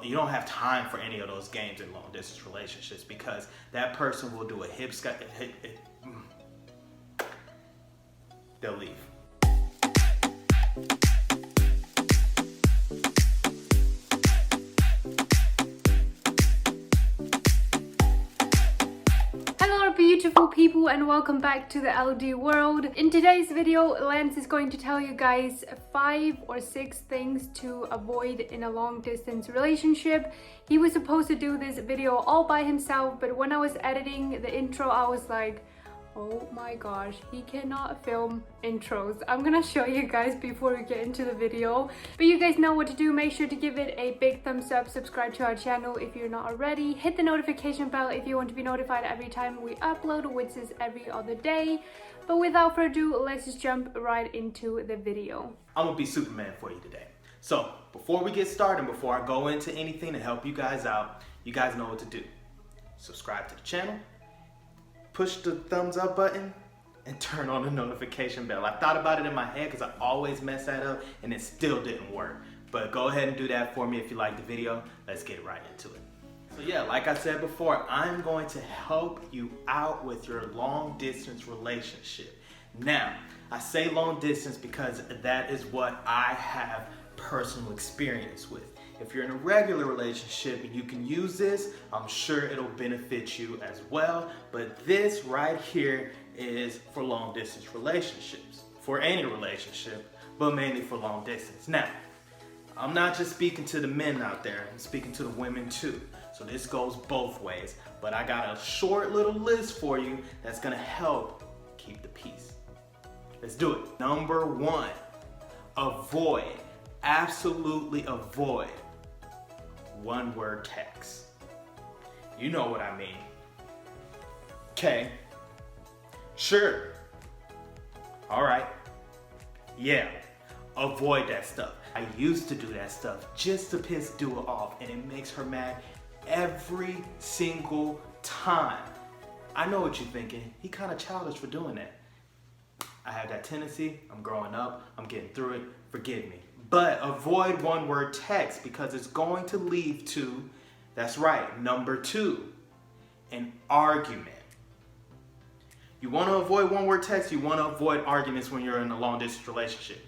You don't have time for any of those games in long distance relationships because that person will do a they'll leave. Beautiful people, and welcome back to the LD world. In today's video, Lance is going to tell you guys 5 or 6 things to avoid in a long distance relationship. He was supposed to do this video all by himself, but when I was editing the intro, I was like, oh my gosh, he cannot film intros. I'm gonna show you guys before we get into the video. But you guys know what to do. Make sure to give it a big thumbs up, subscribe to our channel if you're not already, hit the notification bell if you want to be notified every time we upload, which is every other day. But without further ado, let's just jump right into the video. I'm gonna be Superman for you today. So before we get started, before I go into anything to help you guys out, you guys know what to do. Subscribe to the channel, push the thumbs up button, and turn on the notification bell. I thought about it in my head because I always mess that up and it still didn't work. But go ahead and do that for me if you like the video. Let's get right into it. So yeah, like I said before, I'm going to help you out with your long distance relationship. Now, I say long distance because that is what I have personal experience with. If you're in a regular relationship and you can use this, I'm sure it'll benefit you as well. But this right here is for long distance relationships, for any relationship, but mainly for long distance. Now, I'm not just speaking to the men out there, I'm speaking to the women too. So this goes both ways, but I got a short little list for you that's gonna help keep the peace. Let's do it. Number 1, avoid, absolutely avoid one-word text. You know what I mean. Okay. Sure. All right. Yeah. Avoid that stuff. I used to do that stuff just to piss Dua off, and it makes her mad every single time. I know what you're thinking. He kind of childish for doing that. I have that tendency. I'm growing up. I'm getting through it. Forgive me. But avoid one-word text because it's going to lead to, that's right, number 2, an argument. You want to avoid one-word text, you want to avoid arguments when you're in a long-distance relationship.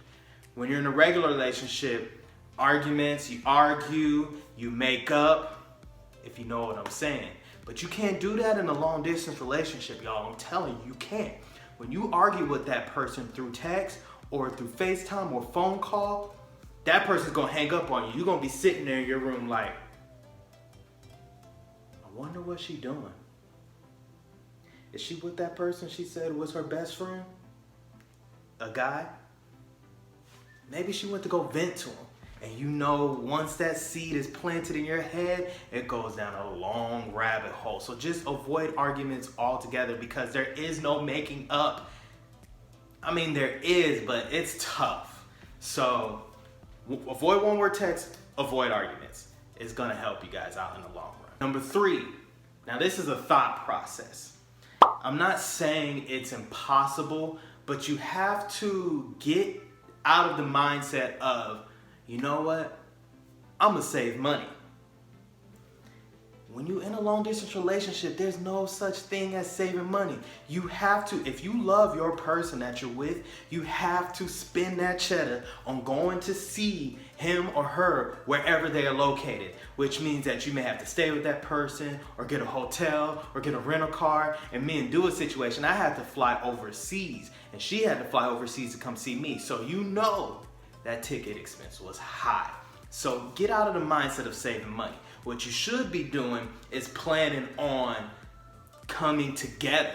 When you're in a regular relationship, arguments, you argue, you make up, if you know what I'm saying. But you can't do that in a long-distance relationship, y'all. I'm telling you, you can't. When you argue with that person through text or through FaceTime or phone call, that person's gonna hang up on you. You're gonna be sitting there in your room like, I wonder what she's doing. Is she with that person she said was her best friend? A guy? Maybe she went to go vent to him. And you know, once that seed is planted in your head, it goes down a long rabbit hole. So just avoid arguments altogether because there is no making up. I mean, there is, but it's tough. So avoid one-word text, avoid arguments. It's gonna help you guys out in the long run. Number 3, now this is a thought process. I'm not saying it's impossible, but you have to get out of the mindset of, you know what, I'm gonna save money. When you're in a long distance relationship, there's no such thing as saving money. You have to, if you love your person that you're with, you have to spend that cheddar on going to see him or her wherever they are located, which means that you may have to stay with that person or get a hotel or get a rental car. And me and Dua's situation, I had to fly overseas and she had to fly overseas to come see me. So you know that ticket expense was high. So get out of the mindset of saving money. What you should be doing is planning on coming together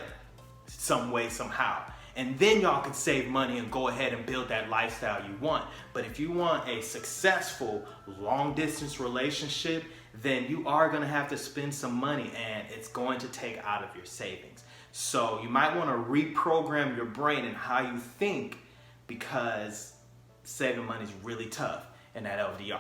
some way, somehow. And then y'all can save money and go ahead and build that lifestyle you want. But if you want a successful long distance relationship, then you are gonna have to spend some money and it's going to take out of your savings. So you might wanna reprogram your brain and how you think because saving money is really tough in that LDR.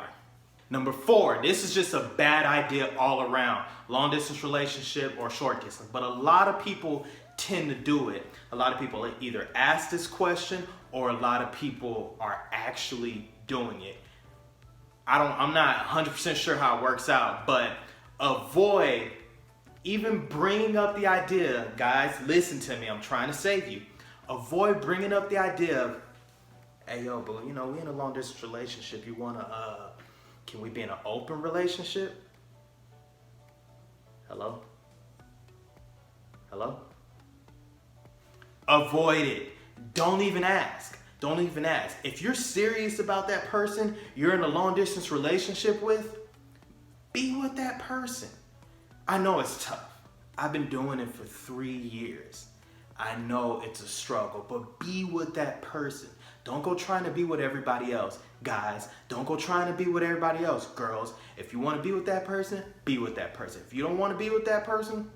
Number 4, this is just a bad idea all around. Long distance relationship or short distance. But a lot of people tend to do it. A lot of people either ask this question or a lot of people are actually doing it. I'm not 100% sure how it works out, but avoid even bringing up the idea, guys, listen to me, I'm trying to save you. Avoid bringing up the idea of, hey, yo, boo, you know, we in a long distance relationship. You wanna, can we be in an open relationship? Hello? Hello? Avoid it. Don't even ask. Don't even ask. If you're serious about that person you're in a long distance relationship with, be with that person. I know it's tough. I've been doing it for 3 years. I know it's a struggle, but be with that person. Don't go trying to be with everybody else. Guys, don't go trying to be with everybody else. Girls, if you want to be with that person, be with that person. If you don't want to be with that person,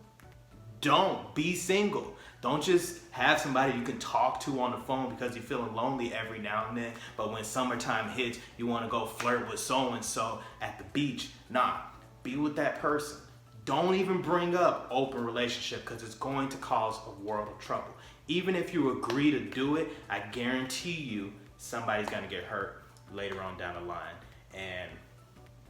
don't. Be single. Don't just have somebody you can talk to on the phone because you're feeling lonely every now and then, but when summertime hits, you want to go flirt with so-and-so at the beach. Nah, be with that person. Don't even bring up open relationship because it's going to cause a world of trouble. Even if you agree to do it, I guarantee you somebody's going to get hurt later on down the line. And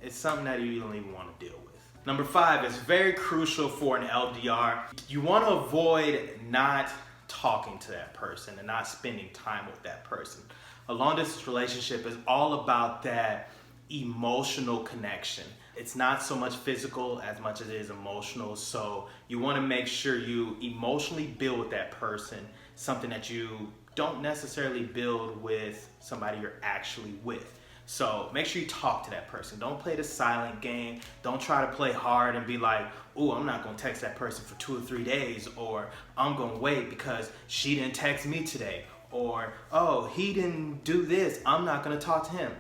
it's something that you don't even want to deal with. Number 5 is very crucial for an LDR. You want to avoid not talking to that person and not spending time with that person. A long distance relationship is all about that emotional connection. It's not so much physical as much as it is emotional. So you want to make sure you emotionally build with that person, something that you don't necessarily build with somebody you're actually with. So make sure you talk to that person. Don't play the silent game. Don't try to play hard and be like, oh, I'm not going to text that person for 2 or 3 days, or I'm going to wait because she didn't text me today, or oh, he didn't do this, I'm not going to talk to him.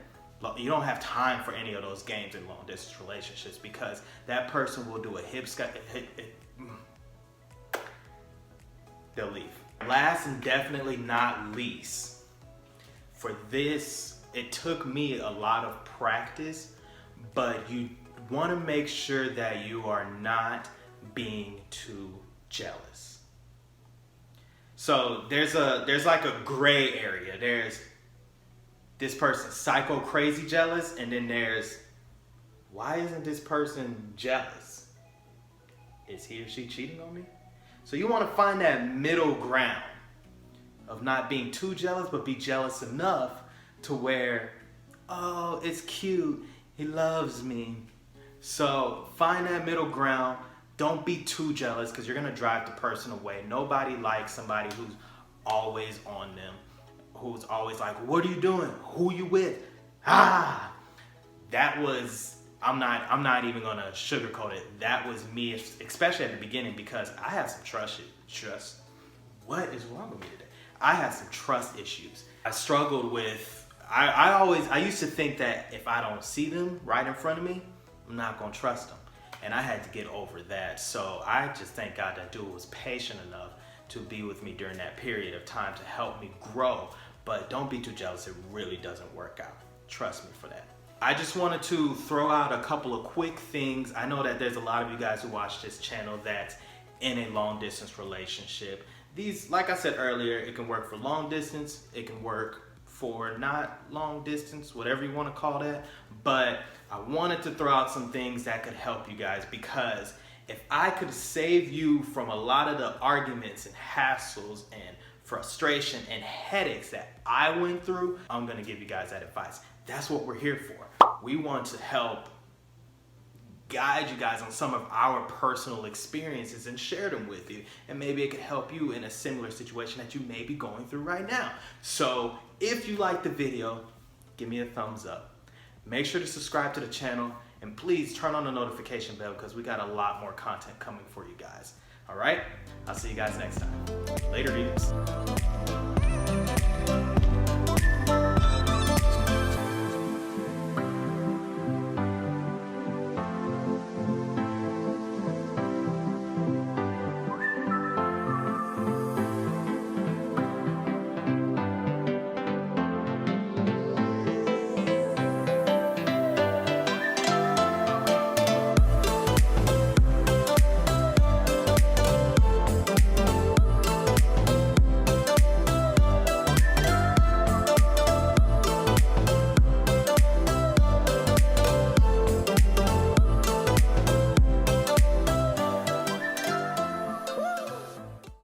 You don't have time for any of those games in long distance relationships because that person will do a they'll leave. Last and definitely not least, for this, it took me a lot of practice, but you want to make sure that you are not being too jealous. So there's like a gray area. There's this person's psycho crazy jealous, and then there's, why isn't this person jealous? Is he or she cheating on me? So you want to find that middle ground of not being too jealous, but be jealous enough to where, oh, it's cute, he loves me. So find that middle ground. Don't be too jealous because you're gonna drive the person away. Nobody likes somebody who's always on them, who's always like, what are you doing? Who you with? That was, I'm not even gonna sugarcoat it. That was me, especially at the beginning, because I have some trust. What is wrong with me today? I had some trust issues. I struggled with, I used to think that if I don't see them right in front of me, I'm not gonna trust them. And I had to get over that. So I just thank God that dude was patient enough to be with me during that period of time to help me grow. But don't be too jealous, it really doesn't work out. Trust me for that. I just wanted to throw out a couple of quick things. I know that there's a lot of you guys who watch this channel that's in a long distance relationship. These, like I said earlier, it can work for long distance, it can work for not long distance, whatever you want to call that. But I wanted to throw out some things that could help you guys, because if I could save you from a lot of the arguments and hassles and frustration and headaches that I went through, I'm gonna give you guys that advice. That's what we're here for. We want to help guide you guys on some of our personal experiences and share them with you, and maybe it could help you in a similar situation that you may be going through right now. So if you like the video, give me a thumbs up. Make sure to subscribe to the channel, and please turn on the notification bell because we got a lot more content coming for you guys. All right, I'll see you guys next time. Later, dudes.